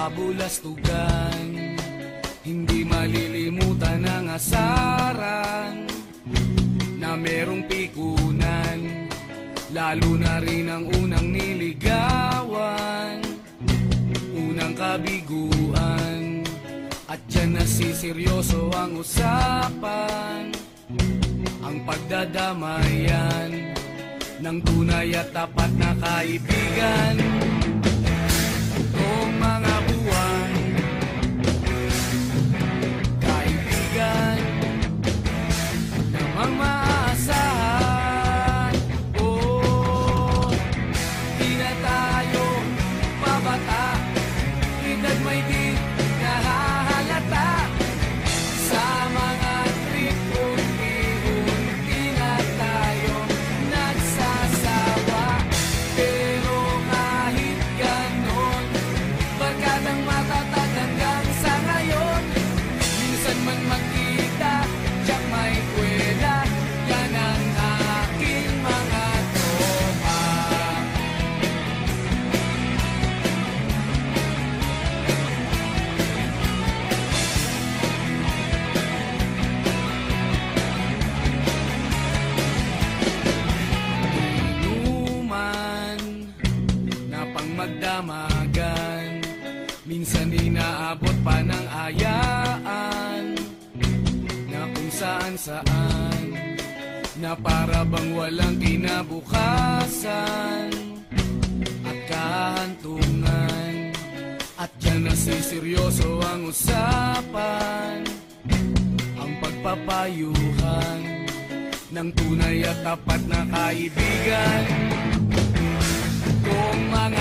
kabulastugan. Hindi malilimutan ang asaran na merong pikunan, lalo na rin ang unang niligawan, unang kabiguan. At dyan nasiseryoso ang usapan, ang pagdadamayan ng tunay at tapat na kaibigan. Kung mga buwan, kaibigan namang maaasahan. Oh, di na tayo pabata, edad may di nahahalata. Sa mga trip unti-unti na tayo nagsasawa. Pero kahit ganon, barkadang matatag hanggang sa ngayon. Minsan man magkita, tiyak may kwela, yan ang aking mga tropa. Inuman na pang magdamagan, minsan inaabot pa ng ayaan, na kung saan-saan, na para bang walang kinabukasan at kahantungan. At dyan nasiseryoso ang usapan, ang pagpapayuhan ng tunay at tapat na kaibigan. Kung mga